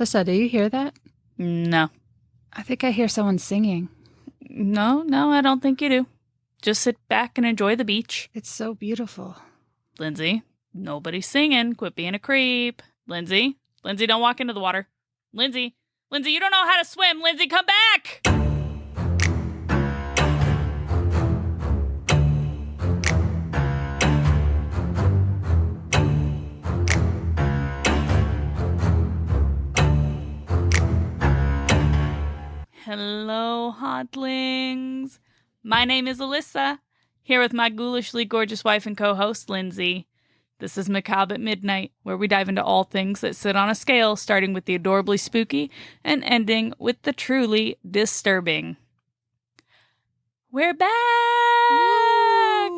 Lissa, do you hear that? No. I think I hear someone singing. No, I don't think you do. Just sit back and enjoy the beach. It's so beautiful. Lindsay, nobody's singing. Quit being a creep. Lindsay, don't walk into the water. Lindsay, you don't know how to swim. Lindsay, come back! Hello, hotlings. My name is Alyssa, here with my ghoulishly gorgeous wife and co-host, Lindsay. This is Macabatmidnight, where we dive into all things that sit on a scale, starting with the adorably spooky and ending with the truly disturbing. We're back!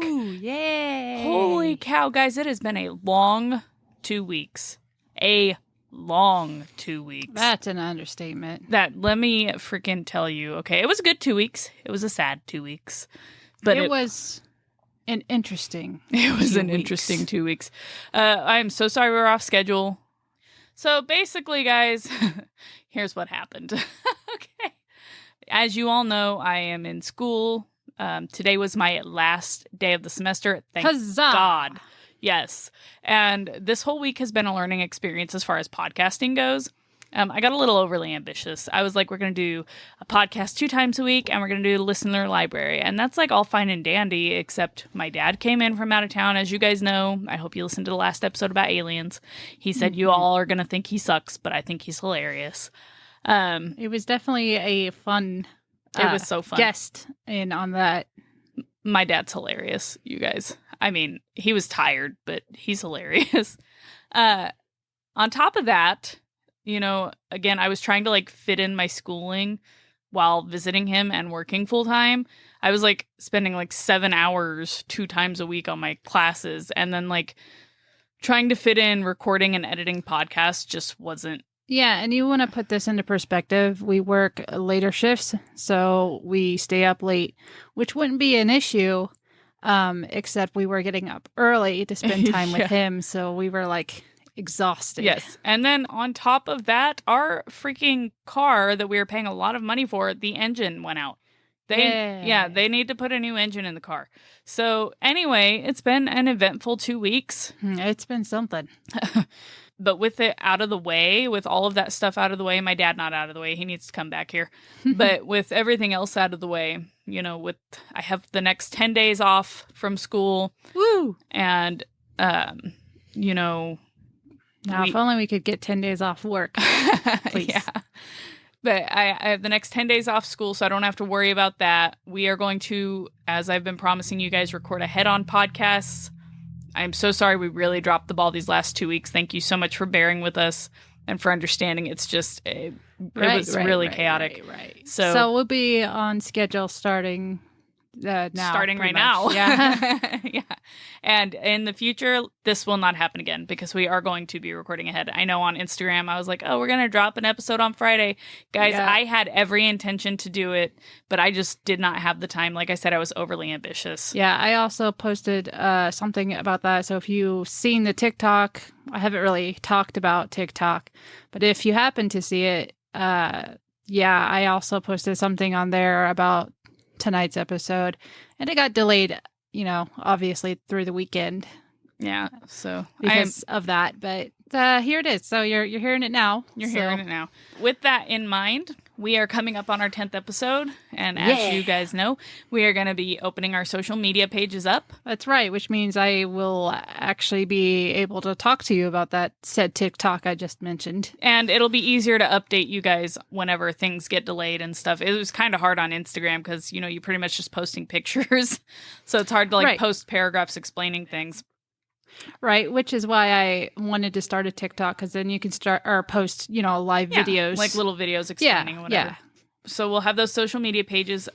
Ooh, yay! Holy cow, guys, it has been a long 2 weeks. A long 2 weeks. That's an understatement. Let me freaking tell you, okay? It was a good 2 weeks. It was a sad 2 weeks. But it was an interesting It was 2 an weeks. interesting 2 weeks. I'm so sorry we were off schedule. So basically, guys, here's what happened. Okay. As you all know, I am in school. Today was my last day of the semester. Thank Huzzah! God. Yes. And this whole week has been a learning experience as far as podcasting goes. I got a little overly ambitious. I was like, we're going to do a podcast 2 times a week and we're going to do the listener library. And that's like all fine and dandy, except my dad came in from out of town. As you guys know, I hope you listened to the last episode about aliens. He said you all are going to think he sucks, but I think he's hilarious. It was definitely a fun It was so fun. guest in on that. My dad's hilarious, you guys. I mean, he was tired, but he's hilarious. On top of that, you know, again, I was trying to like fit in my schooling while visiting him and working full time. I was like spending like 7 hours 2 times a week on my classes, and then like trying to fit in recording and editing podcasts just wasn't. Yeah, and you want to put this into perspective. We work later shifts, so we stay up late, which wouldn't be an issue, except we were getting up early to spend time Yeah. with him, so we were like exhausted. Yes. And then on top of that, our freaking car that we were paying a lot of money for, the engine went out. They need to put a new engine in the car. So anyway, it's been an eventful 2 weeks. It's been something. But with it out of the way, with all of that stuff out of the way, my dad not out of the way, he needs to come back here. But with everything else out of the way, you know, I have the next 10 days off from school. Woo! And, you know. Now, if only we could get 10 days off work, please. Yeah. But I have the next 10 days off school, so I don't have to worry about that. We are going to, as I've been promising you guys, record a head-on podcasts. I'm so sorry we really dropped the ball these last 2 weeks. Thank you so much for bearing with us and for understanding. It's just, it was really chaotic. Right. So we'll be on schedule starting now. Starting right much. now. Yeah. Yeah. And in the future, this will not happen again because we are going to be recording ahead. I know on Instagram, I was like, oh, we're going to drop an episode on Friday. Guys, Yeah. I had every intention to do it, but I just did not have the time. Like I said, I was overly ambitious. Yeah, I also posted something about that. So if you've seen the TikTok, I haven't really talked about TikTok, but if you happen to see it, I also posted something on there about tonight's episode, and it got delayed, you know, obviously through the weekend. Yeah, so because of that, but here it is. So you're hearing it now. You're hearing it now. With that in mind, we are coming up on our 10th episode, and as you guys know, we are going to be opening our social media pages up. That's right, which means I will actually be able to talk to you about that said TikTok I just mentioned. And it'll be easier to update you guys whenever things get delayed and stuff. It was kind of hard on Instagram because, you know, you're pretty much just posting pictures. So it's hard to post paragraphs explaining things. Right, which is why I wanted to start a TikTok, because then you can start or post, you know, live videos, like little videos explaining or whatever. Yeah. So we'll have those social media pages.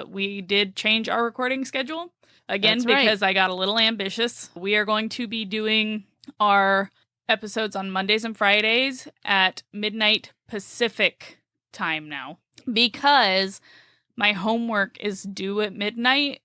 We did change our recording schedule again because I got a little ambitious. We are going to be doing our episodes on Mondays and Fridays at midnight Pacific time now, because my homework is due at midnight.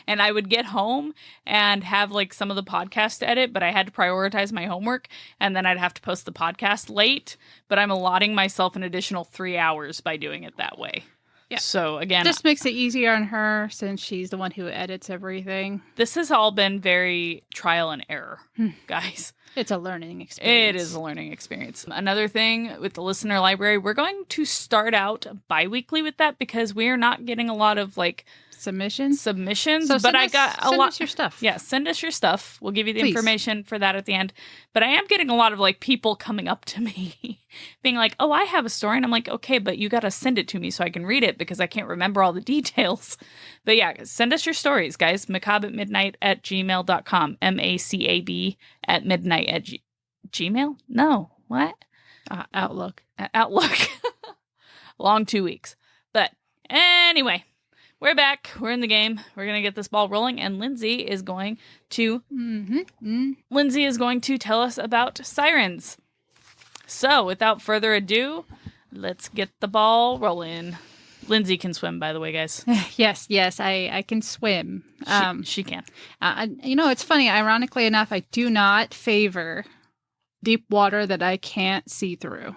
And I would get home and have like some of the podcast to edit, but I had to prioritize my homework, and then I'd have to post the podcast late. But I'm allotting myself an additional 3 hours by doing it that way. Yeah. So again, just makes it easier on her since she's the one who edits everything. This has all been very trial and error, guys. It's a learning experience. It is a learning experience. Another thing with the listener library, we're going to start out bi-weekly with that because we are not getting a lot of like submissions. So but I got a lot. Send us your stuff. Yeah, send us your stuff. We'll give you the information for that at the end. But I am getting a lot of like people coming up to me being like, oh, I have a story. And I'm like, okay, but you got to send it to me so I can read it because I can't remember all the details. But yeah, send us your stories, guys. macabatmidnight@gmail.com. MACAB at midnight at Gmail? No. What? Outlook. Outlook. Long 2 weeks. But anyway. We're back. We're in the game. We're going to get this ball rolling, and Lindsay is going to tell us about Sirens. So, without further ado, let's get the ball rolling. Lindsay can swim, by the way, guys. Yes, I can swim. She can. It's funny. Ironically enough, I do not favor deep water that I can't see through.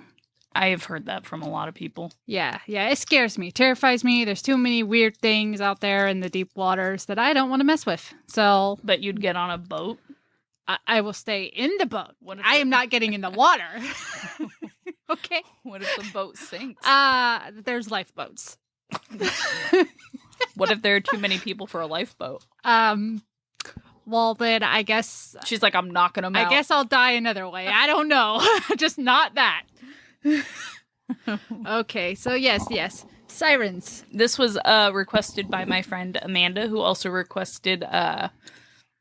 I have heard that from a lot of people. Yeah, it scares me, terrifies me. There's too many weird things out there in the deep waters that I don't want to mess with. So, but you'd get on a boat? I will stay in the boat. I am not getting in the water. Okay. What if the boat sinks? There's lifeboats. What if there are too many people for a lifeboat? Well, then I guess... She's like, I'm knocking them out. I guess I'll die another way. I don't know. Just not that. Okay, so yes. Sirens. This was requested by my friend Amanda, who also requested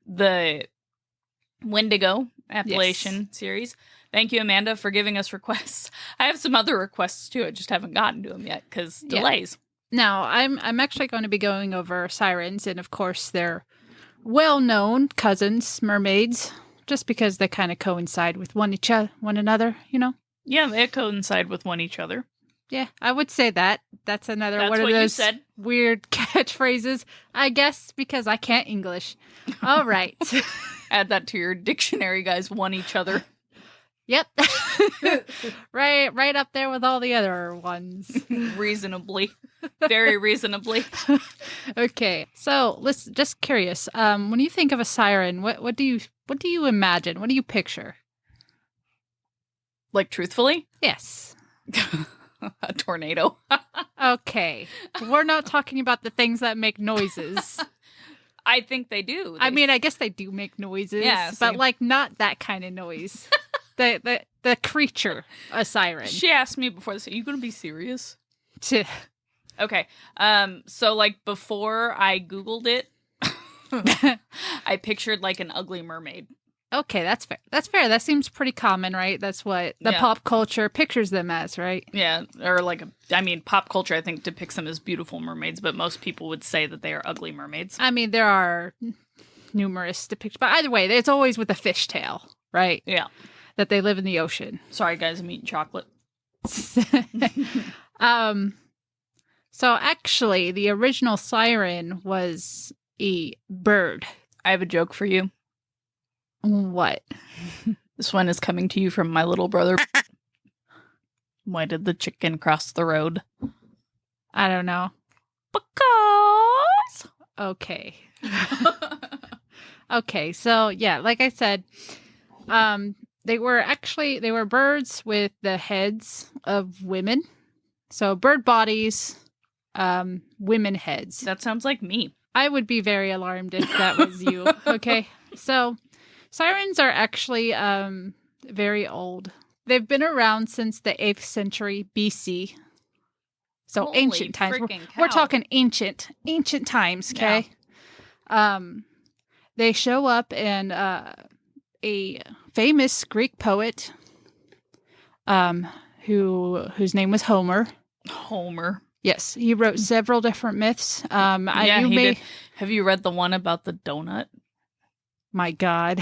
the Wendigo Appalachian series. Thank you, Amanda, for giving us requests. I have some other requests too. I just haven't gotten to them yet because delays. Now, I'm actually going to be going over Sirens, and of course they're well-known cousins, mermaids, just because they kind of coincide with one another, Yeah, they coincide with one each other. Yeah, I would say that. That's another one of those weird catchphrases, I guess, because I can't English. All right. Add that to your dictionary, guys. One each other. Yep. Right up there with all the other ones. Reasonably. Very reasonably. Okay, so let's just curious. When you think of a siren, what do you imagine? What do you picture? Like, truthfully? Yes. A tornado. Okay. We're not talking about the things that make noises. I think they do. I mean, I guess they do make noises, but like not that kind of noise. The creature, a siren. She asked me before this, are you going to be serious? Okay. So like before I Googled it, I pictured like an ugly mermaid. Okay, that's fair. That seems pretty common, right? That's what the pop culture pictures them as, right? Yeah, or like, pop culture, I think, depicts them as beautiful mermaids, but most people would say that they are ugly mermaids. I mean, there are numerous depictions, but either way, it's always with a fishtail, right? Yeah. That they live in the ocean. Sorry, guys, I'm eating chocolate. So actually, the original siren was a bird. I have a joke for you. What? This one is coming to you from my little brother. Why did the chicken cross the road? I don't know. Because. Okay. Okay, so yeah, like I said, they were birds with the heads of women. So bird bodies, women heads. That sounds like me. I would be very alarmed if that was you. Okay, so sirens are actually very old. They've been around since the 8th century BC. So Holy ancient times. We're talking ancient times, okay? Yeah. They show up in a famous Greek poet whose name was Homer. Homer. Yes, he wrote several different myths. Did. Have you read the one about the donut? My God.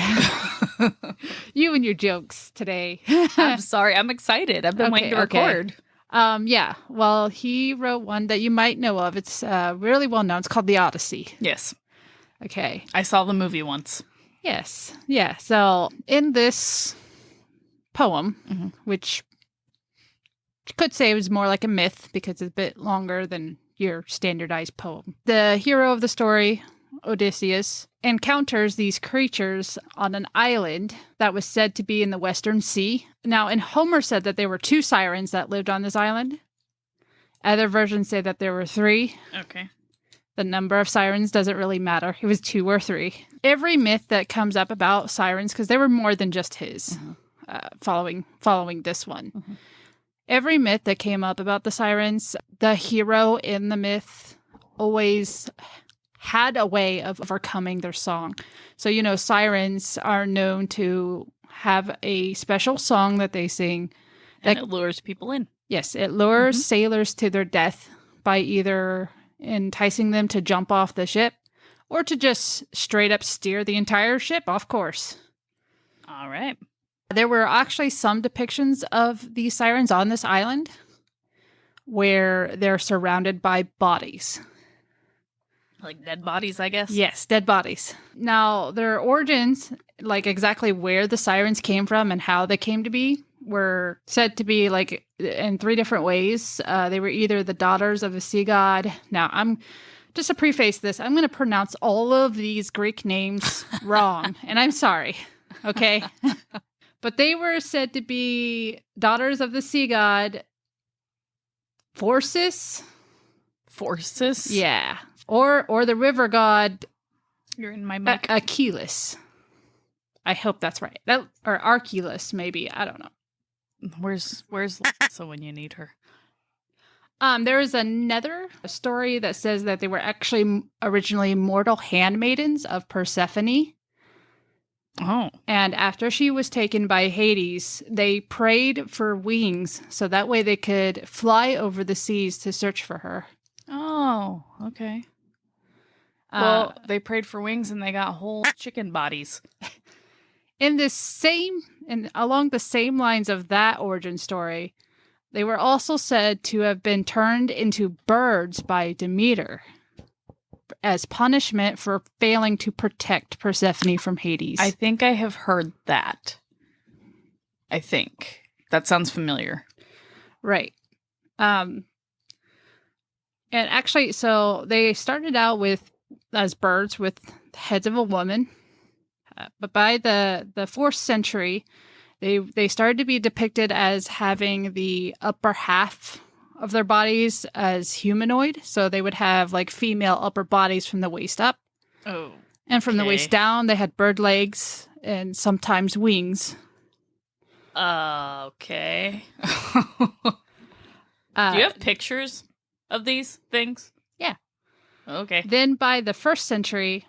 You and your jokes today. I'm sorry. I'm excited. I've been waiting to record. Yeah. Well, he wrote one that you might know of. It's really well known. It's called The Odyssey. Yes. Okay. I saw the movie once. Yes. Yeah. So in this poem, which you could say it was more like a myth because it's a bit longer than your standardized poem, the hero of the story, Odysseus, encounters these creatures on an island that was said to be in the Western Sea. Now, in Homer said that there were 2 sirens that lived on this island. Other versions say that there were 3. Okay. The number of sirens doesn't really matter. It was 2 or 3. Every myth that comes up about sirens, because there were more than just his, following this one. Every myth that came up about the sirens, the hero in the myth always had a way of overcoming their song. So, sirens are known to have a special song that they sing. And it lures people in. Yes, it lures sailors to their death by either enticing them to jump off the ship or to just straight up steer the entire ship off course. All right. There were actually some depictions of these sirens on this island where they're surrounded by bodies. Like dead bodies, I guess? Yes, dead bodies. Now, their origins, like exactly where the sirens came from and how they came to be, were said to be like in 3 different ways. They were either the daughters of a sea god. Now, I'm just to preface this, I'm going to pronounce all of these Greek names wrong, and I'm sorry. Okay. But they were said to be daughters of the sea god Phorcys. Phorcys? Yeah. Or the river god You're in my mic. Achilles. I hope that's right. Or Archilus, maybe. I don't know. Where's Lisa when you need her? There is another story that says that they were actually originally mortal handmaidens of Persephone. Oh. And after she was taken by Hades, they prayed for wings so that way they could fly over the seas to search for her. Oh, okay. Well, they prayed for wings and they got whole chicken bodies. Along the same lines of that origin story, they were also said to have been turned into birds by Demeter as punishment for failing to protect Persephone from Hades. I think I have heard that. I think. That sounds familiar. Right. And actually, so they started out as birds with heads of a woman. But by the 4th century, they started to be depicted as having the upper half of their bodies as humanoid. So they would have like female upper bodies from the waist up. Oh. And from the waist down, they had bird legs and sometimes wings. Okay. Do you have pictures of these things? Yeah. Okay. Then by the 1st century,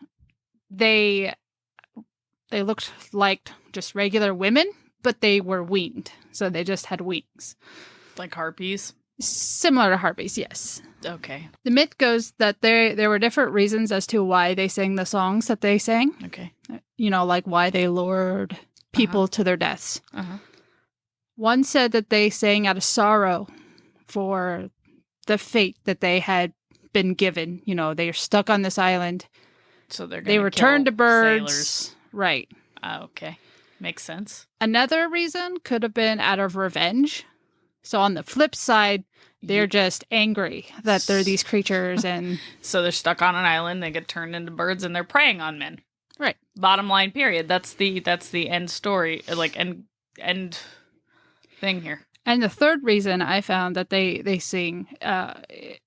they looked like just regular women, but they were winged. So they just had wings. Like harpies? Similar to harpies, yes. Okay. The myth goes that there were different reasons as to why they sang the songs that they sang. Okay. Like why they lured people to their deaths. One said that they sang out of sorrow for the fate that they had been given. They are stuck on this island. So they were turned to birds. Sailors. Right. Okay. Makes sense. Another reason could have been out of revenge. So on the flip side, they're just angry that they're these creatures and so they're stuck on an island, they get turned into birds and they're preying on men. Right. Bottom line, period. That's the end story, like end thing here. And the third reason I found that they sing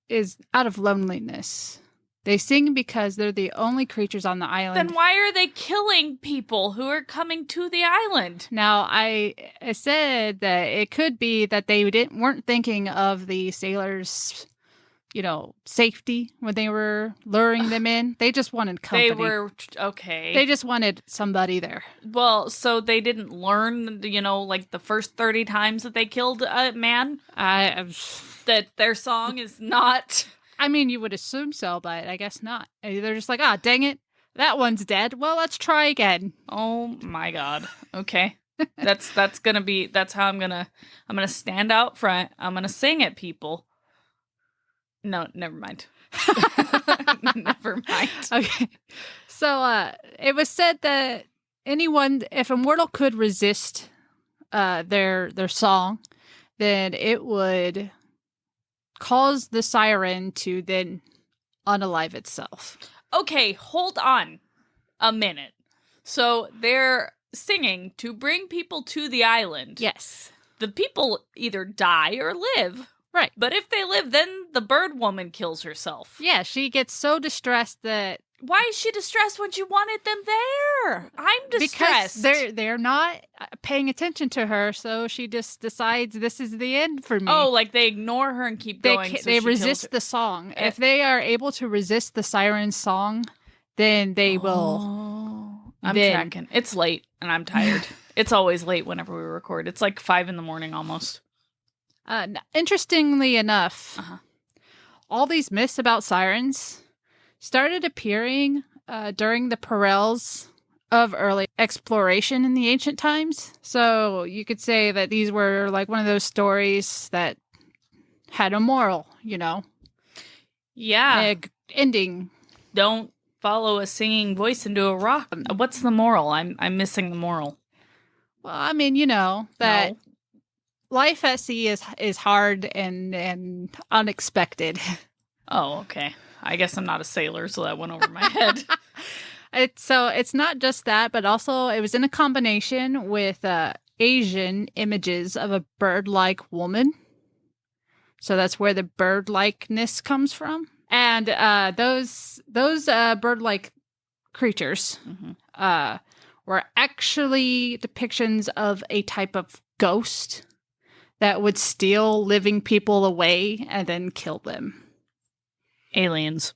is out of loneliness. They sing because they're the only creatures on the island. Then why are they killing people who are coming to the island? Now, I said that it could be that they weren't thinking of the sailors' safety when they were luring them in. They just wanted company. They were okay. They just wanted somebody there. Well, so they didn't learn, like the first 30 times that they killed a man? That their song is not... I mean, you would assume so, but I guess not. They're just like, dang it, that one's dead. Well, let's try again. Oh my god. Okay. That's how I'm gonna stand out front. I'm gonna sing at people. No, never mind. Never mind. Okay. So it was said that if a mortal could resist their song, then it would cause the siren to then unalive itself. Okay, hold on a minute. So they're singing to bring people to the island. Yes. The people either die or live. Right. But if they live, then the bird woman kills herself. Yeah, she gets so distressed that... Why is she distressed when she wanted them there? I'm distressed. Because they're not paying attention to her, so she just decides this is the end for me. Oh, like they ignore her and keep going. They resist the song. If they are able to resist the siren's song, then they will... I'm tracking. It's late, and I'm tired. It's always late whenever we record. It's like 5 a.m. almost. Interestingly enough, all these myths about sirens started appearing during the perils of early exploration in the ancient times. So you could say that these were like one of those stories that had a moral, you know? Yeah. Ending. Don't follow a singing voice into a rock. What's the moral? I'm missing the moral. Well, I mean, you know, that life at sea is hard and unexpected. Oh, okay. I guess I'm not a sailor, so that went over my head. It's not just that, but also it was in a combination with Asian images of a bird-like woman. So that's where the bird-likeness comes from. And those bird-like creatures were actually depictions of a type of ghost that would steal living people away and then kill them. Aliens.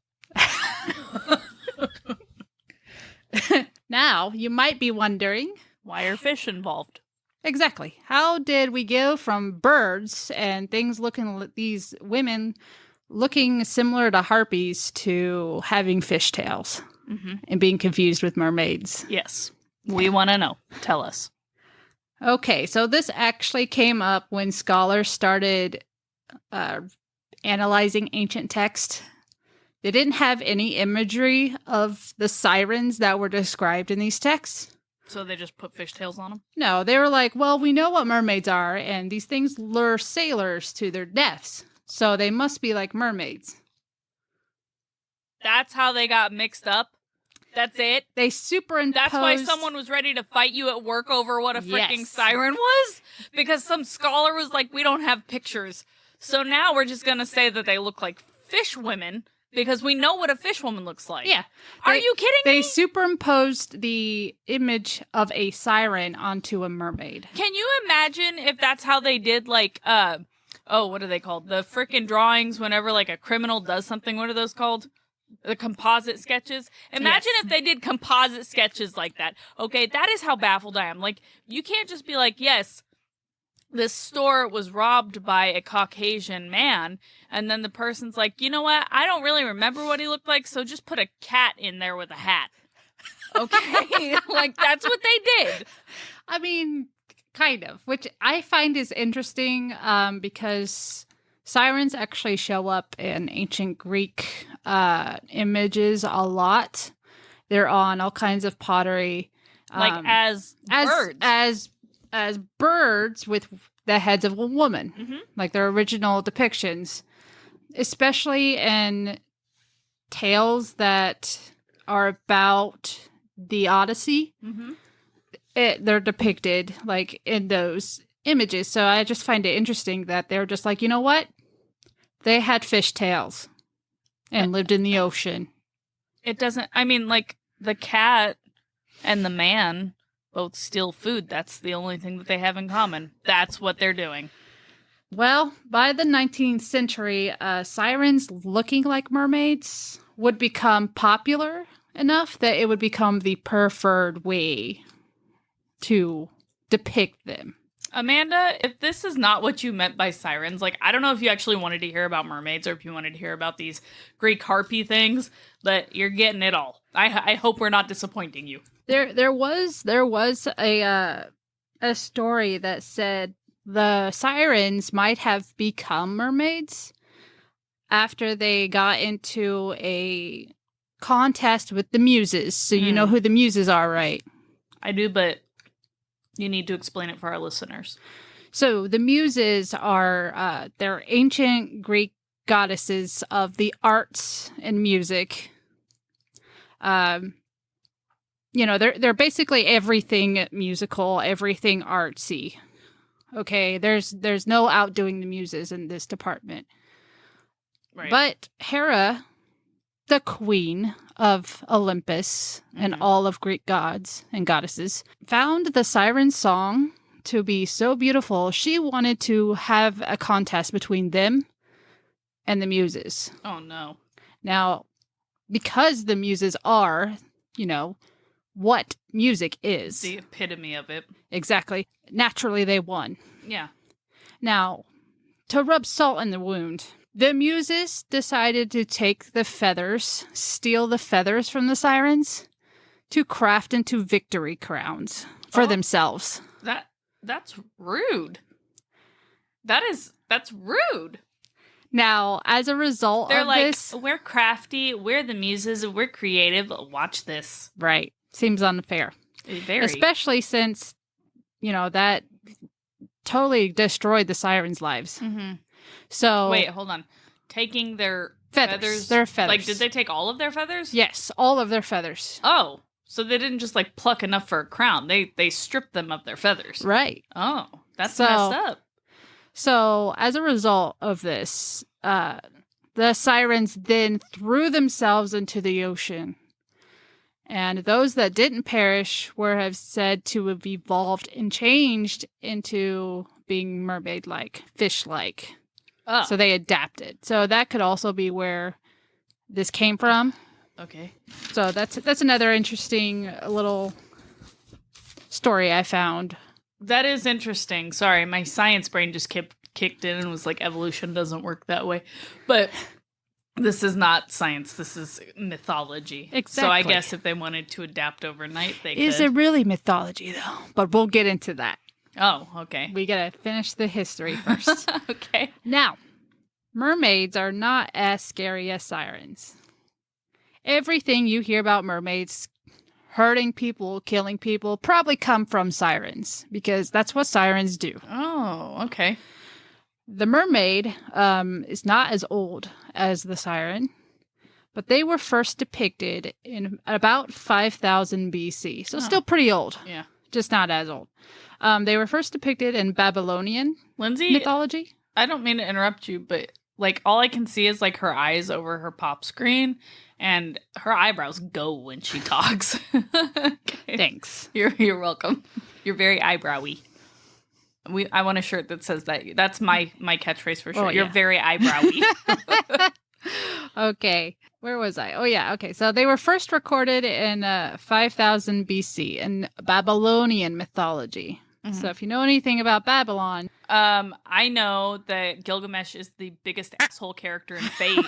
Now, you might be wondering, why are fish involved? Exactly. How did we go from birds and things these women looking similar to harpies to having fishtails and being confused with mermaids? Yes. We want to know. Tell us. Okay, so this actually came up when scholars started analyzing ancient text. They didn't have any imagery of the sirens that were described in these texts. So they just put fishtails on them? No, they were like, well, we know what mermaids are, and these things lure sailors to their deaths. So they must be like mermaids. That's how they got mixed up? That's it? They superimposed... That's why someone was ready to fight you at work over what a freaking siren was? Because some scholar was like, we don't have pictures. So now we're just going to say that they look like fish women because we know what a fish woman looks like. Yeah. Are you kidding me? They superimposed the image of a siren onto a mermaid. Can you imagine if that's how they did, like, what are they called? The freaking drawings whenever, like, a criminal does something. What are those called? The composite sketches. Imagine if they did composite sketches like that. Okay, that is how baffled I am. Like, you can't just be like, yes, this store was robbed by a Caucasian man, and then the person's like, you know what? I don't really remember what he looked like, so just put a cat in there with a hat. Okay? Like, that's what they did. I mean, kind of, which I find is interesting because sirens actually show up in ancient Greek images a lot. They're on all kinds of pottery. Like as birds. As birds with the heads of a woman, like their original depictions, especially in tales that are about the Odyssey. They're depicted like in those images. So I just find it interesting that they're just like, you know what? They had fish tails and lived in the ocean. It doesn't, I mean, like the cat and the man both steal food. That's the only thing that they have in common. That's what they're doing. Well, by the 19th century, sirens looking like mermaids would become popular enough that it would become the preferred way to depict them. Amanda, if this is not what you meant by sirens, like, I don't know if you actually wanted to hear about mermaids or if you wanted to hear about these Greek harpy things, but you're getting it all. I hope we're not disappointing you. There was a a story that said the Sirens might have become mermaids after they got into a contest with the Muses. So you know who the Muses are, right? I do, but you need to explain it for our listeners. So the Muses are they're ancient Greek goddesses of the arts and music. They're basically everything musical, everything artsy. Okay, there's no outdoing the Muses in this department. Right. But Hera, the queen of Olympus and all of Greek gods and goddesses, found the Siren song to be so beautiful, she wanted to have a contest between them and the Muses. Oh, no. Now, because the Muses are, what music is. The epitome of it. Exactly. Naturally, they won. Yeah. Now, to rub salt in the wound, the Muses decided to take the feathers, steal the feathers from the Sirens, to craft into victory crowns for themselves. That's rude. That's rude. Now, as a result They're of like, this... we're crafty, we're the Muses, we're creative, watch this. Right. Seems unfair. Very. Especially since, that totally destroyed the Sirens' lives. Mm-hmm. So... Wait, hold on. Taking their feathers? Their feathers. Like, did they take all of their feathers? Yes, all of their feathers. Oh, so they didn't just, like, pluck enough for a crown. They stripped them of their feathers. Right. Oh, that's messed up. So, as a result of this, the Sirens then threw themselves into the ocean. And those that didn't perish were said to have evolved and changed into being mermaid-like, fish-like. Oh. So they adapted. So that could also be where this came from. Okay. So that's another interesting little story I found. That is interesting. Sorry, my science brain just kicked in and was like, evolution doesn't work that way. But this is not science. This is mythology. Exactly. So I guess if they wanted to adapt overnight, they could. Is it really mythology, though? But we'll get into that. Oh, okay. We gotta finish the history first. Okay. Now, mermaids are not as scary as sirens. Everything you hear about mermaids hurting people, killing people, probably come from sirens, because that's what sirens do. Oh, okay. The mermaid is not as old as the siren, but they were first depicted in about 5000 BC, so still pretty old. Yeah. Just not as old. They were first depicted in Babylonian mythology. I don't mean to interrupt you, but like all I can see is like her eyes over her pop screen, and her eyebrows go when she talks. Okay. Thanks. You're welcome. You're very eyebrowy. I want a shirt that says that. That's my catchphrase for sure. Oh, You're yeah. very eyebrowy. Okay. Where was I? Oh, yeah. Okay. So they were first recorded in 5000 BC in Babylonian mythology. Mm-hmm. So if you know anything about Babylon. I know that Gilgamesh is the biggest asshole character in Fate.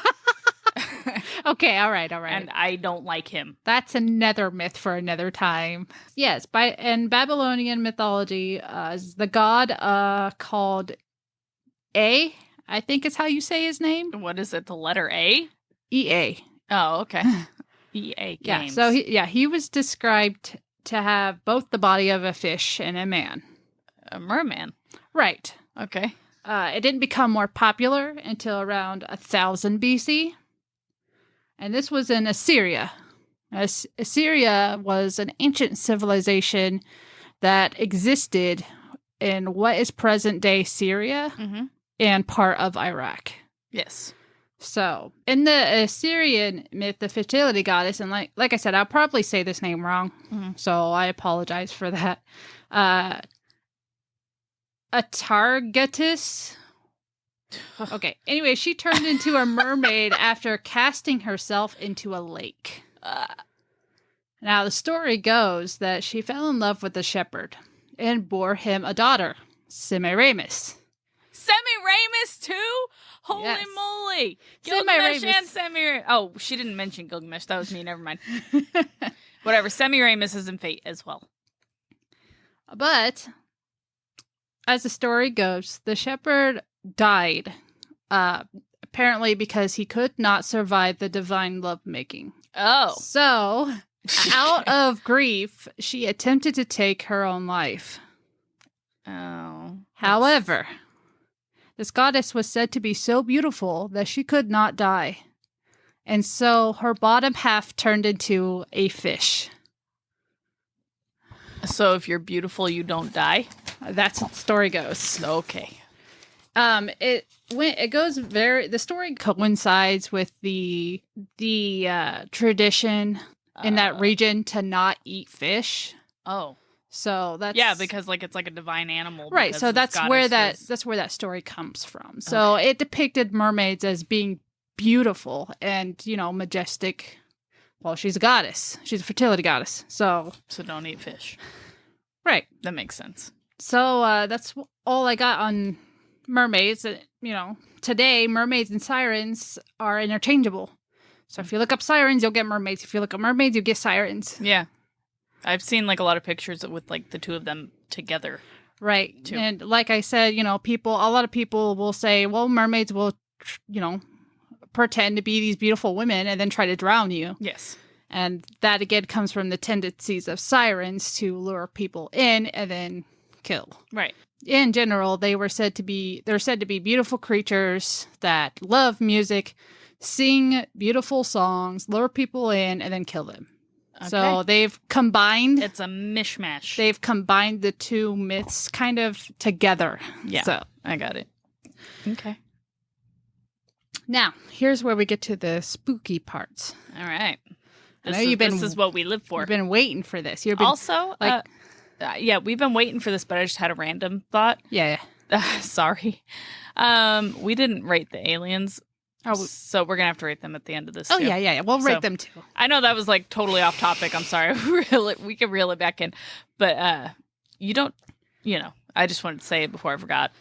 Okay. All right. And I don't like him. That's another myth for another time. Yes. In Babylonian mythology, is the god called A. I think is how you say his name. What is it? The letter A? EA. Oh, okay. EA games. Yeah, so he was described to have both the body of a fish and a man. A merman. Right. Okay. It didn't become more popular until around 1000 BC. And this was in Assyria. Assyria was an ancient civilization that existed in what is present-day Syria and part of Iraq. Yes. So, in the Assyrian myth, the fertility goddess, and like I said, I'll probably say this name wrong, so I apologize for that. Atargatis. Okay. Anyway, she turned into a mermaid after casting herself into a lake. Now, the story goes that she fell in love with the shepherd and bore him a daughter, Semiramis. Semiramis too? Holy moly! Gilgamesh and Semiramis. Oh, she didn't mention Gilgamesh. That was me. Never mind. Whatever. Semiramis is in Fate as well. But as the story goes, the shepherd died, apparently because he could not survive the divine lovemaking. Oh. So, out of grief, she attempted to take her own life. Oh. However, this goddess was said to be so beautiful that she could not die. And so her bottom half turned into a fish. So if you're beautiful, you don't die? That's how the story goes. Okay. The story coincides with the tradition in that region to not eat fish. Oh. So that's because like it's like a divine animal. Right. So that's where that story comes from. So it depicted mermaids as being beautiful and, majestic. Well, she's a goddess. She's a fertility goddess. So don't eat fish. Right. That makes sense. So that's all I got on mermaids. Today mermaids and sirens are interchangeable. So if you look up sirens, you'll get mermaids. If you look up mermaids, you get sirens. Yeah. I've seen like a lot of pictures with like the two of them together. Right. Too. And like I said, a lot of people will say, well, mermaids will, pretend to be these beautiful women and then try to drown you. Yes. And that again comes from the tendencies of sirens to lure people in and then kill. Right. In general, they're said to be beautiful creatures that love music, sing beautiful songs, lure people in, and then kill them. Okay. So they've combined... It's a mishmash. They've combined the two myths kind of together. Yeah, so I got it. Okay. Now, here's where we get to the spooky parts. All right. This is what we live for. You've been waiting for this. Also, we've been waiting for this, but I just had a random thought. Yeah. Sorry. We didn't rate the aliens. Oh, so we're going to have to rate them at the end of this. Oh, too. Yeah. We'll rate them too. I know that was like totally off topic. I'm sorry. We can reel it back in. But you don't, I just wanted to say it before I forgot.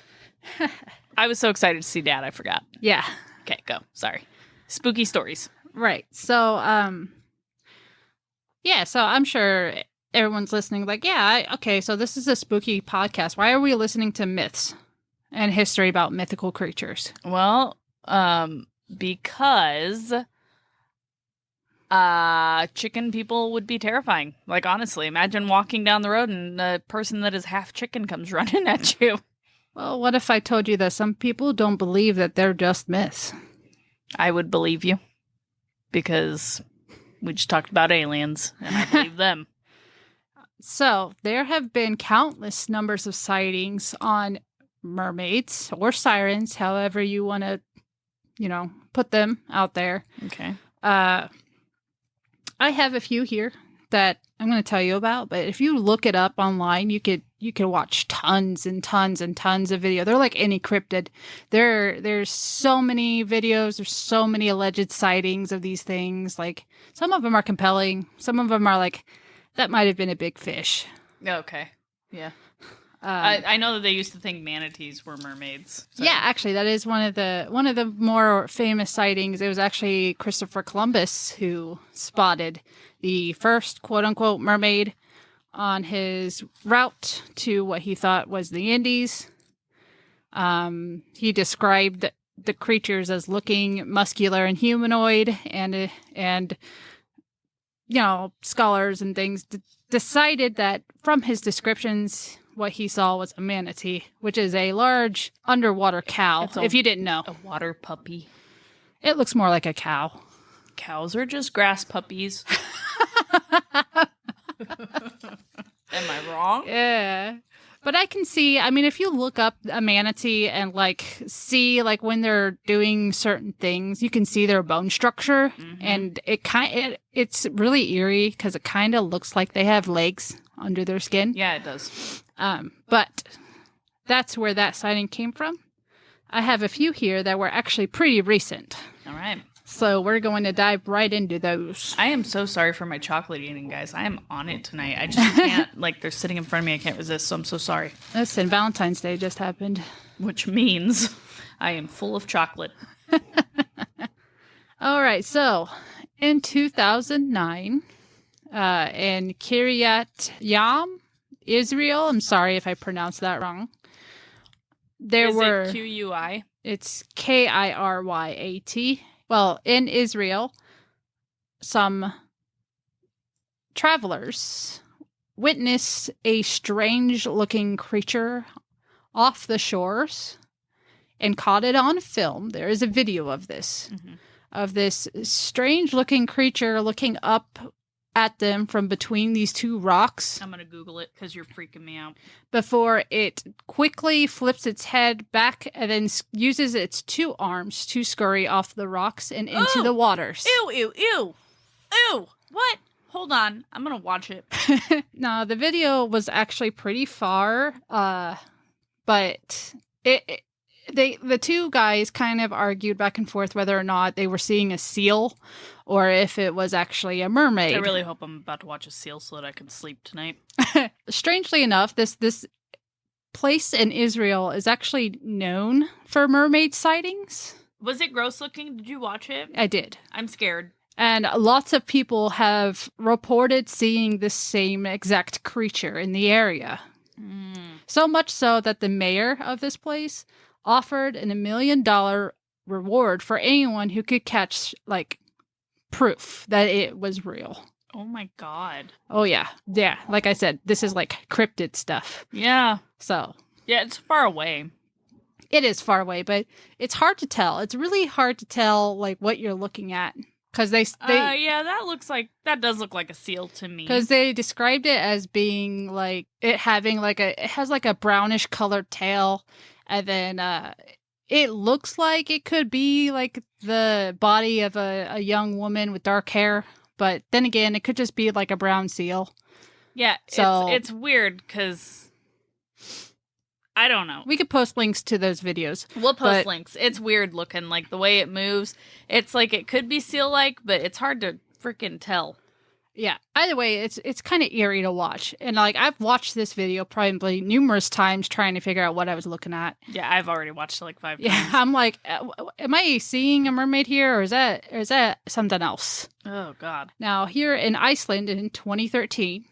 I was so excited to see Dad, I forgot. Yeah. Okay, go. Sorry. Spooky stories. Right. So, so I'm sure everyone's listening like, so this is a spooky podcast. Why are we listening to myths and history about mythical creatures? Well, because chicken people would be terrifying. Like, honestly, imagine walking down the road and a person that is half chicken comes running at you. Well, what if I told you that some people don't believe that they're just myths? I would believe you. Because we just talked about aliens, and I believe them. So, there have been countless numbers of sightings on mermaids or sirens, however you want to, put them out there. Okay. I have a few here that I'm going to tell you about, but if you look it up online, you could watch tons and tons and tons of video. They're like any cryptid. There's so many videos. There's so many alleged sightings of these things. Like, some of them are compelling. Some of them are like, that might have been a big fish. Okay. Yeah. I know that they used to think manatees were mermaids. So. Yeah, actually, that is one of the more famous sightings. It was actually Christopher Columbus who spotted the first quote-unquote mermaid on his route to what he thought was the Indies. He described the creatures as looking muscular and humanoid, and scholars and things decided that from his descriptions, what he saw was a manatee, which is a large underwater cow, if you didn't know. A water puppy. It looks more like a cow. Cows are just grass puppies. Am I wrong? Yeah. But I can see, if you look up a manatee and see when they're doing certain things, you can see their bone structure, and it's really eerie because it kind of looks like they have legs under their skin. Yeah, it does. But that's where that sighting came from. I have a few here that were actually pretty recent. All right. So we're going to dive right into those. I am so sorry for my chocolate eating, guys. I am on it tonight. I just can't, they're sitting in front of me. I can't resist, so I'm so sorry. Listen, Valentine's Day just happened. Which means I am full of chocolate. All right, so in 2009, in Kiryat Yam, Israel, I'm sorry if I pronounced that wrong, there were. Is it QUI? It's KIRYAT. Well, in Israel, some travelers witnessed a strange-looking creature off the shores and caught it on film. There is a video of this, of this strange-looking creature looking up at them from between these two rocks. I'm going to Google it because you're freaking me out. Before it quickly flips its head back and then uses its two arms to scurry off the rocks and into the waters. Ew, ew, ew. Ew. What? Hold on. I'm going to watch it. No, the video was actually pretty far, but the two guys kind of argued back and forth whether or not they were seeing a seal or if it was actually a mermaid. I really hope I'm about to watch a seal so that I can sleep tonight. Strangely enough, this place in Israel is actually known for mermaid sightings. Was it gross looking? Did you watch it? I did. I'm scared. And lots of people have reported seeing the same exact creature in the area. So much so that the mayor of this place offered a $1 million reward for anyone who could catch, like, proof that it was real. Oh my god. Oh yeah. Yeah, like I said, this is like cryptid stuff. Yeah. So. Yeah, it's far away. It is far away, but it's hard to tell. It's really hard to tell, like, what you're looking at. Because they yeah, that does look like a seal to me. Because they described it as being, like, it having, like, it has, like, a brownish colored tail. And then, it looks like it could be, like, the body of a young woman with dark hair. But then again, it could just be, like, a brown seal. Yeah, so it's weird, because I don't know. We could post links to those videos. We'll post links. It's weird looking, like, the way it moves. It's like it could be seal-like, but it's hard to freaking tell. Yeah. Either way, it's kind of eerie to watch. And, like, I've watched this video probably numerous times trying to figure out what I was looking at. Yeah, I've already watched it like 5 times. Yeah, I'm like, am I seeing a mermaid here, or is that something else? Oh, God. Now, here in Iceland in 2013,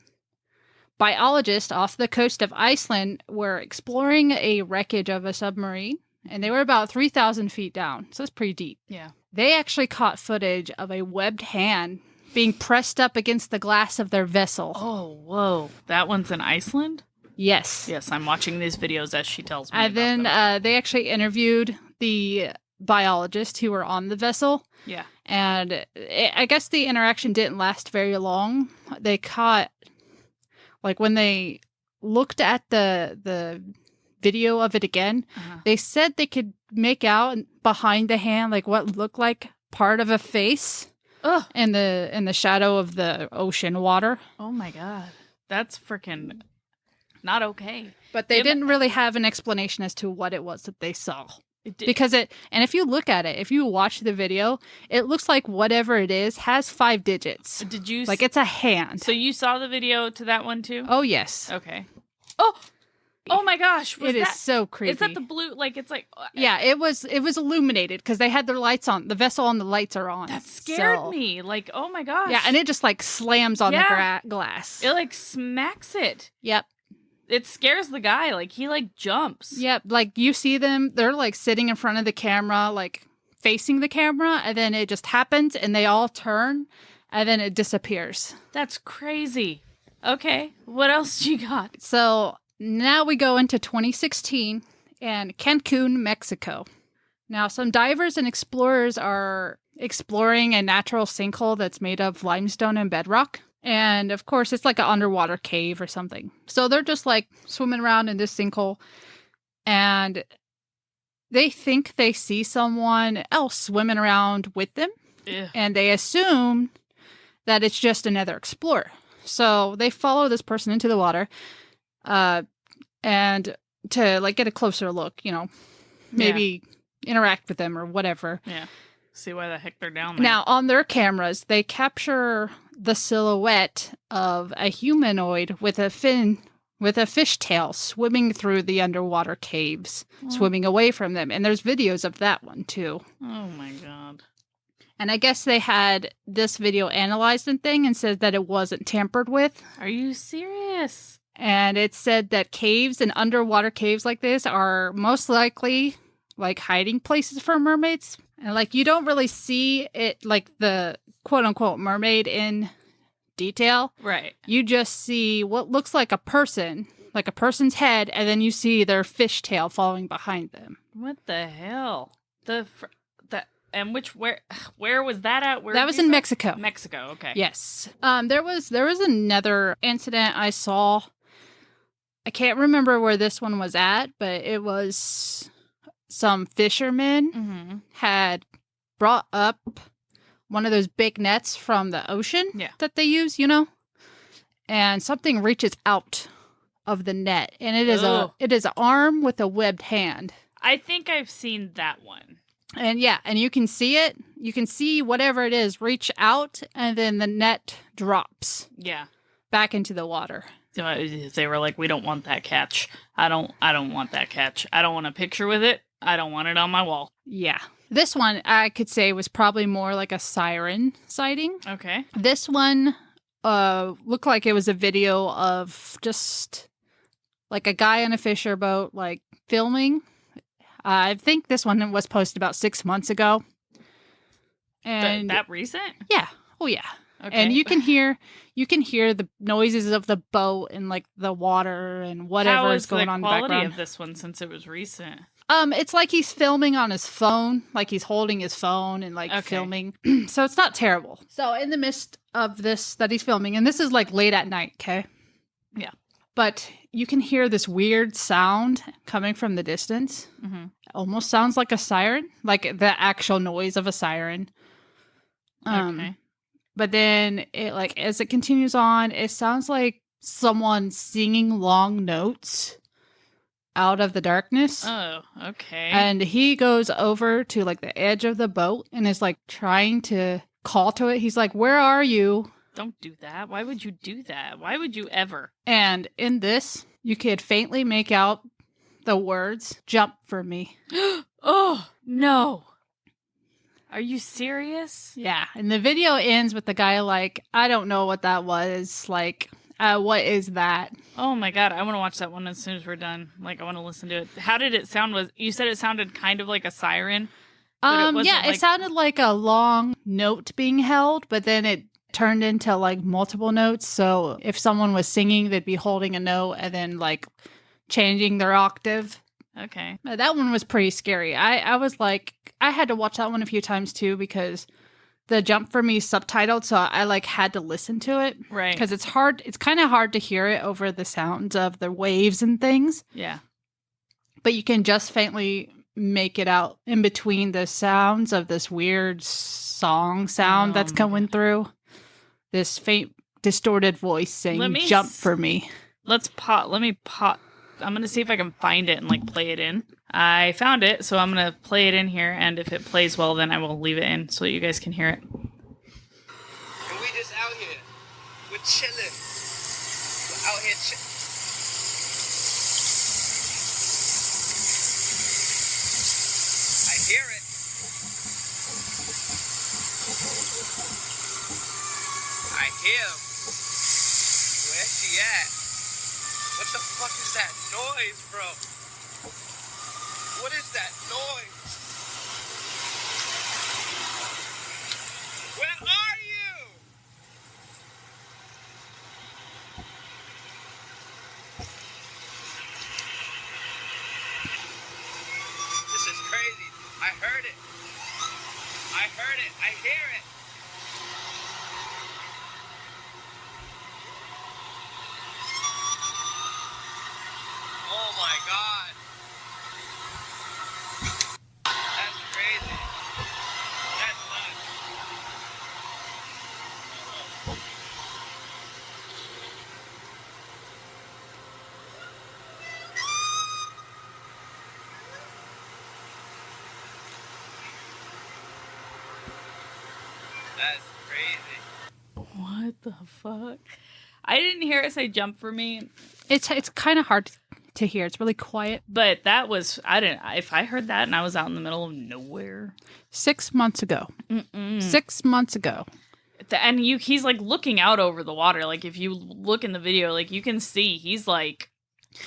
biologists off the coast of Iceland were exploring a wreckage of a submarine, and they were about 3,000 feet down, so it's pretty deep. Yeah. They actually caught footage of a webbed hand being pressed up against the glass of their vessel. Oh, whoa. That one's in Iceland? Yes. Yes, I'm watching these videos as she tells me. And then they actually interviewed the biologists who were on the vessel. Yeah. And I guess the interaction didn't last very long. They caught, like, when they looked at the video of it again, they said they could make out behind the hand, like, what looked like part of a face. In the shadow of the ocean water. Oh my god. That's freaking not okay. But they didn't really have an explanation as to what it was that they saw. Because and if you look at it, if you watch the video, it looks like whatever it is has 5 digits. Did you like it's a hand. So you saw the video to that one too? Oh yes. Okay. Oh my gosh! It is so creepy. Is that the blue? Like it's like yeah, it was illuminated because they had their lights on. The vessel and the lights are on. That scared me. Like oh my gosh! Yeah, and it just like slams on the glass. It like smacks it. Yep. It scares the guy. Like he like jumps. Yep. Like you see them. They're like sitting in front of the camera, like facing the camera, and then it just happens, and they all turn, and then it disappears. That's crazy. Okay, what else you got? So. Now we go into 2016 and Cancun, Mexico. Now, some divers and explorers are exploring a natural sinkhole that's made of limestone and bedrock. And, of course, it's like an underwater cave or something. So they're just, like, swimming around in this sinkhole. And they think they see someone else swimming around with them. Ew. And they assume that it's just another explorer. So they follow this person into the water. And to like get a closer look, you know, maybe interact with them or whatever. Yeah. See why the heck they're down there. Now, on their cameras, they capture the silhouette of a humanoid with a fishtail swimming through the underwater caves, swimming away from them. And there's videos of that one too. Oh my god. And I guess they had this video analyzed and said that it wasn't tampered with. Are you serious? And it said that caves and underwater caves like this are most likely like hiding places for mermaids. And like you don't really see it like the quote unquote mermaid in detail. Right. You just see what looks like a person's head, and then you see their fishtail following behind them. What the hell? And where was that at? Where that was in Mexico. Mexico, okay. Yes. There was another incident I saw. I can't remember where this one was at, but it was some fishermen had brought up one of those big nets from the ocean that they use, and something reaches out of the net, and it is an arm with a webbed hand. I think I've seen that one. And and you can see it. You can see whatever it is reach out, and then the net drops. Yeah. Back into the water. They were like, we don't want that catch. I don't want that catch. I don't want a picture with it. I don't want it on my wall. Yeah. This one I could say was probably more like a siren sighting. Okay. This one looked like it was a video of just like a guy on a fisher boat like filming. I think this one was posted about 6 months ago. And that recent? Yeah. Oh yeah. Okay. And you can hear the noises of the boat and like the water and whatever is going on in the background. How is the quality of this one since it was recent? It's like he's filming on his phone, like he's holding his phone and like filming. So it's not terrible. So in the midst of this that he's filming, and this is like late at night, okay? Yeah. But you can hear this weird sound coming from the distance. Mm-hmm. It almost sounds like a siren, like the actual noise of a siren. Okay. But then it like as it continues on, it sounds like someone singing long notes out of the darkness. Oh, okay. And he goes over to like the edge of the boat and is like trying to call to it. He's like, "Where are you?" Don't do that. Why would you do that? Why would you ever? And in this, you could faintly make out the words, "Jump for me." Oh, no. Are you serious? Yeah. And the video ends with the guy like, "I don't know what that was. Like, what is that?" Oh my God. I want to watch that one as soon as we're done. Like, I want to listen to it. How did it sound? You said it sounded kind of like a siren? It sounded like a long note being held, but then it turned into like multiple notes. So if someone was singing, they'd be holding a note and then like changing their octave. Okay. That one was pretty scary. I was like, I had to watch that one a few times too because the Jump for Me subtitled, so I like had to listen to it. Right. Because it's hard. It's kind of hard to hear it over the sounds of the waves and things. Yeah. But you can just faintly make it out in between the sounds of this weird song sound that's coming through. This faint, distorted voice saying, "Jump for me." Let me pop. I'm going to see if I can find it and like play it in. I found it, so I'm going to play it in here, and if it plays well, then I will leave it in so you guys can hear it. And we just out here. We're chilling. We're out here chilling. I hear it. I hear him. Where's she at? What the fuck is that noise, bro? What is that noise? Where are you? This is crazy. I heard it. I heard it. I hear it. Oh my God. That's crazy. That's nuts. That's crazy. What the fuck? I didn't hear it say "jump for me." It's kind of hard to hear. It's really quiet. But that was, if I heard that and I was out in the middle of nowhere. 6 months ago. 6 months ago. And he's like looking out over the water. Like if you look in the video, like you can see he's like,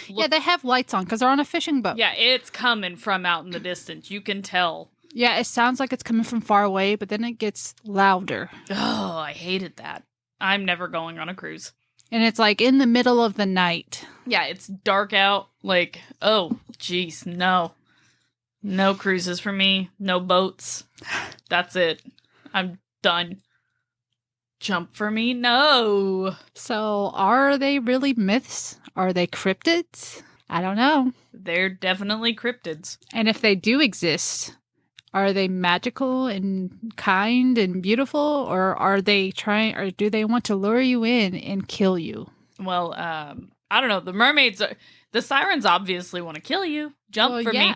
yeah, they have lights on because they're on a fishing boat. Yeah, it's coming from out in the distance. You can tell. Yeah, it sounds like it's coming from far away, but then it gets louder. Oh, I hated that. I'm never going on a cruise. And it's like in the middle of the night. Yeah, it's dark out. Like, oh, geez, no. No cruises for me. No boats. That's it. I'm done. Jump for me? No. So are they really myths? Are they cryptids? I don't know. They're definitely cryptids. And if they do exist, are they magical and kind and beautiful, or are they trying, or do they want to lure you in and kill you? Well, I don't know. The mermaids, the sirens obviously want to kill you. Jump for me.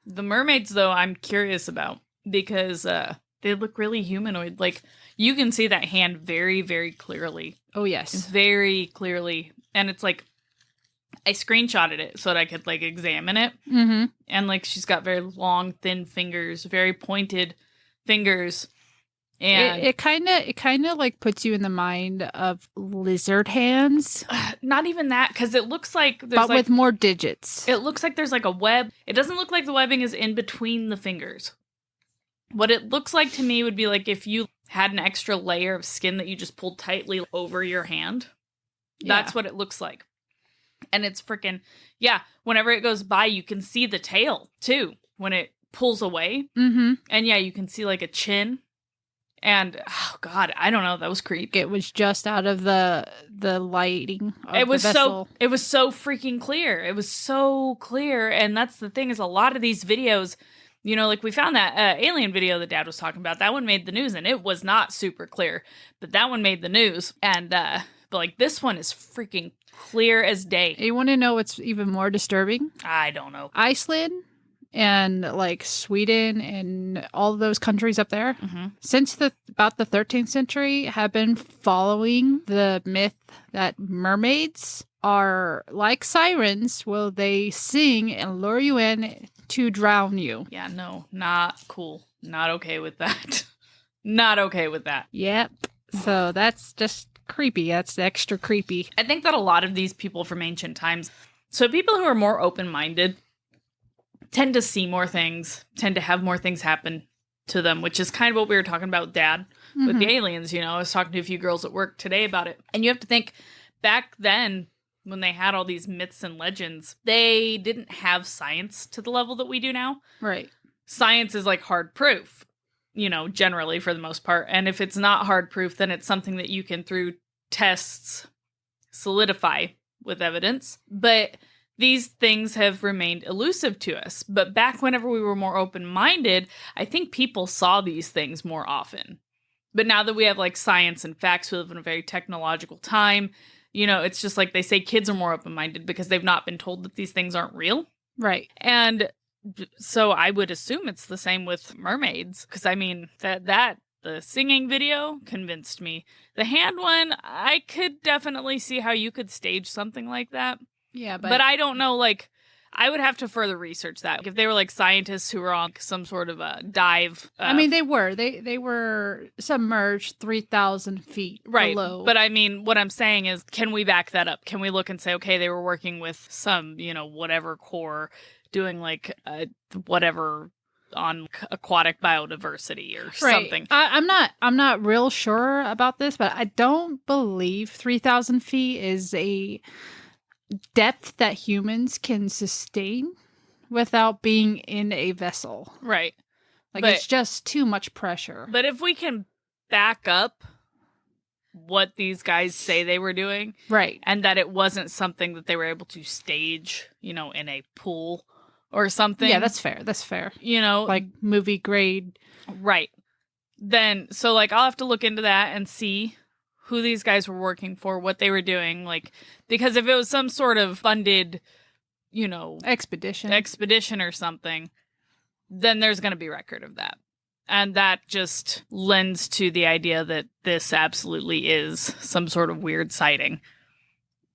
The mermaids, though, I'm curious about because they look really humanoid. Like, you can see that hand very, very clearly. Oh, yes. Very clearly. And it's like, I screenshotted it so that I could, like, examine it. Mm-hmm. And, like, she's got very long, thin fingers, very pointed fingers. And it kind of like puts you in the mind of lizard hands. Not even that, because it looks like there's but with more digits. It looks like there's like a web. It doesn't look like the webbing is in between the fingers. What it looks like to me would be like if you had an extra layer of skin that you just pulled tightly over your hand. That's what it looks like. And it's freaking, yeah, whenever it goes by, you can see the tail, too, when it pulls away. Mm-hmm. And yeah, you can see like a chin. And, oh, God, I don't know. That was creepy. It was just out of the lighting of it was the vessel. It was so freaking clear. It was so clear. And that's the thing is a lot of these videos, you know, like we found that alien video that Dad was talking about. That one made the news, and it was not super clear. But that one made the news. And, but, like, this one is freaking clear as day. You want to know what's even more disturbing? I don't know. Iceland and like Sweden and all of those countries up there, since about the 13th century, have been following the myth that mermaids are like sirens. Will they sing and lure you in to drown you? Yeah, no, not cool. Not okay with that. Not okay with that. Yep. So that's just creepy. That's extra creepy. I think that a lot of these people from ancient times, so people who are more open-minded, tend to see more things, tend to have more things happen to them, which is kind of what we were talking about with Dad with the aliens. You know, I was talking to a few girls at work today about it. And you have to think, back then, when they had all these myths and legends, they didn't have science to the level that we do now. Right. Science is like hard proof, you know, generally for the most part. And if it's not hard proof, then it's something that you can, through tests, solidify with evidence. But these things have remained elusive to us. But back whenever we were more open-minded, I think people saw these things more often. But now that we have like science and facts, we live in a very technological time. You know, it's just like they say kids are more open-minded because they've not been told that these things aren't real. Right. And so I would assume it's the same with mermaids. Because I mean, the singing video convinced me. The hand one, I could definitely see how you could stage something like that. Yeah, but I don't know, like, I would have to further research that. If they were, like, scientists who were on some sort of a dive. I mean, they were. They were submerged 3,000 feet below. But, I mean, what I'm saying is, can we back that up? Can we look and say, okay, they were working with some, you know, whatever core, doing, like, whatever on aquatic biodiversity or something. I'm not real sure about this, but I don't believe 3,000 feet is a depth that humans can sustain without being in a vessel. Right. Like, it's just too much pressure. But if we can back up what these guys say they were doing. Right. And that it wasn't something that they were able to stage, you know, in a pool or something. Yeah, that's fair. That's fair. You know, like movie grade. Right. Then, so like, I'll have to look into that and see who these guys were working for, what they were doing. Like, because if it was some sort of funded, you know, expedition or something, then there's going to be record of that. And that just lends to the idea that this absolutely is some sort of weird sighting,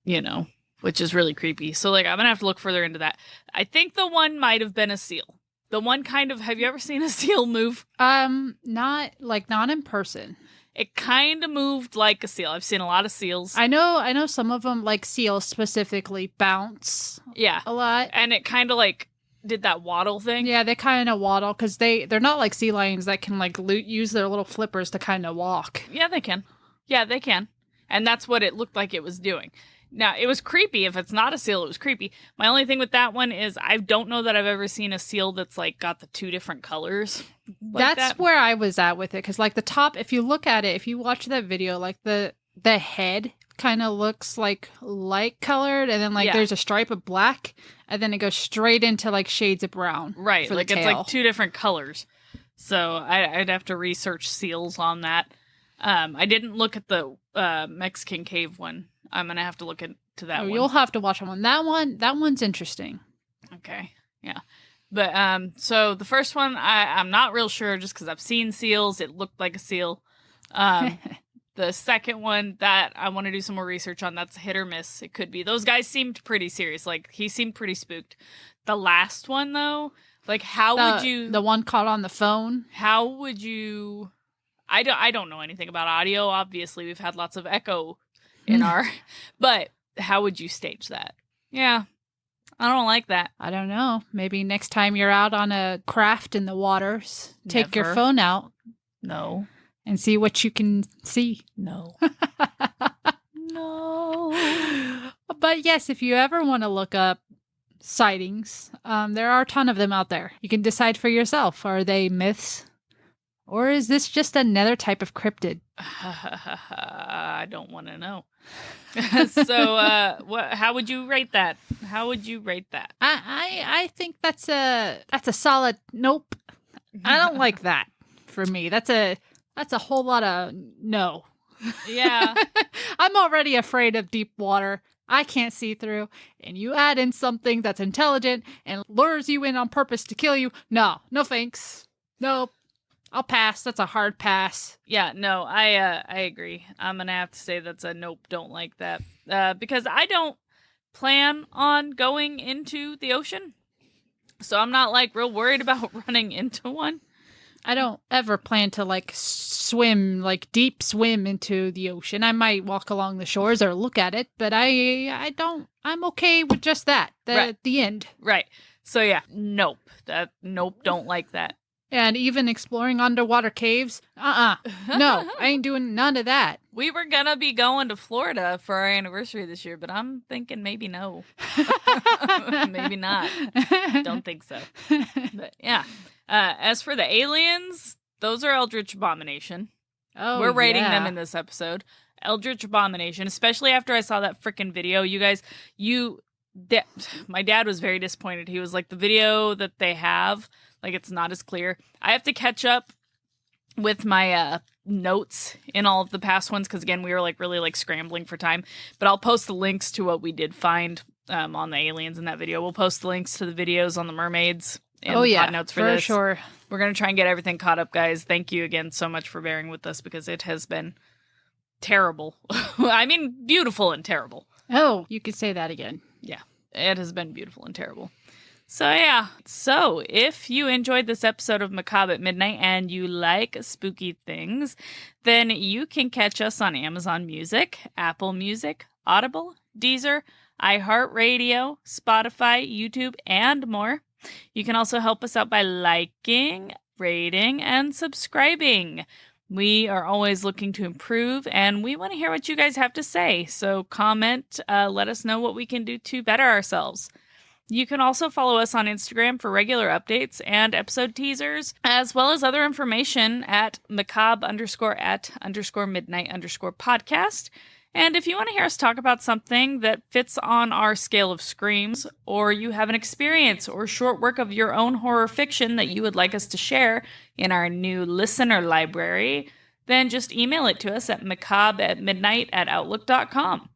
you know, which is really creepy. So, like, I'm going to have to look further into that. I think the one might have been a seal. The one kind of, have you ever seen a seal move? Not in person. It kind of moved like a seal. I've seen a lot of seals. I know some of them, like seals specifically, bounce Yeah. a lot. And it kind of like did that waddle thing. Yeah, they kind of waddle because they're not like sea lions that can like use their little flippers to kind of walk. Yeah, they can. Yeah, they can. And that's what it looked like it was doing. Now, it was creepy. If it's not a seal, it was creepy. My only thing with that one is I don't know that I've ever seen a seal that's like got the two different colors. That's where I was at with it. Because like the top, if you look at it, if you watch that video, like the head kind of looks like light colored, and then like there's a stripe of black, and then it goes straight into like shades of brown. Right. For Like the it's tail. like two different colors. So I'd have to research seals on that. I didn't look at the Mexican cave one. I'm gonna have to look into that one. You'll have to watch that one. That one's interesting. Okay, yeah, but so the first one I'm not real sure just because I've seen seals. It looked like a seal. The second one that I want to do some more research on, that's hit or miss. It could be. Those guys seemed pretty serious. Like he seemed pretty spooked. The last one though, like would you? The one caught on the phone. How would you? I don't know anything about audio. Obviously, we've had lots of echo in our, but how would you stage that? Yeah, I don't like that. I don't know. Maybe next time you're out on a craft in the waters, take your Never. phone out No. and see what you can see. No. No. But yes, if you ever want to look up sightings, there are a ton of them out there. You can decide for yourself. Are they myths? Or is this just another type of cryptid? I don't want to know. So, how would you rate that? How would you rate that? I think that's a solid nope. I don't like that. For me, that's a whole lot of no. Yeah. I'm already afraid of deep water. I can't see through, and you add in something that's intelligent and lures you in on purpose to kill you. No thanks. Nope. I'll pass. That's a hard pass. Yeah, no, I agree. I'm gonna have to say that's a nope, don't like that. Because I don't plan on going into the ocean. So I'm not like real worried about running into one. I don't ever plan to like swim, like deep swim into the ocean. I might walk along the shores or look at it, but I don't. I'm okay with just that. The end. Right. So yeah, nope. Nope, don't like that. And even exploring underwater caves? No, I ain't doing none of that. We were gonna be going to Florida for our anniversary this year, but I'm thinking maybe no. Maybe not. Don't think so. But yeah. As for the aliens, those are Eldritch Abomination. Oh, we're rating them in this episode. Eldritch Abomination, especially after I saw that freaking video. You guys, my dad was very disappointed. He was like, the video that they have, like, it's not as clear. I have to catch up with my notes in all of the past ones because, again, we were like really like scrambling for time. But I'll post the links to what we did find on the aliens in that video. We'll post the links to the videos on the mermaids and the pod notes for this. Sure. We're going to try and get everything caught up, guys. Thank you again so much for bearing with us because it has been terrible. I mean, beautiful and terrible. Oh, you could say that again. Yeah, it has been beautiful and terrible. So yeah, so if you enjoyed this episode of Macabre at Midnight and you like spooky things, then you can catch us on Amazon Music, Apple Music, Audible, Deezer, iHeartRadio, Spotify, YouTube, and more. You can also help us out by liking, rating, and subscribing. We are always looking to improve, and we want to hear what you guys have to say. So comment, let us know what we can do to better ourselves. You can also follow us on Instagram for regular updates and episode teasers, as well as other information at macabre_at_midnight_podcast. And if you want to hear us talk about something that fits on our scale of screams, or you have an experience or short work of your own horror fiction that you would like us to share in our new listener library, then just email it to us at macabre@midnight@outlook.com.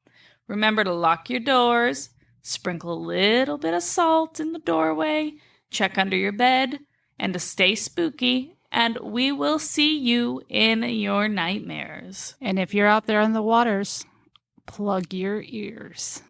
Remember to lock your doors, sprinkle a little bit of salt in the doorway, check under your bed, and to stay spooky, and we will see you in your nightmares. And if you're out there in the waters, plug your ears.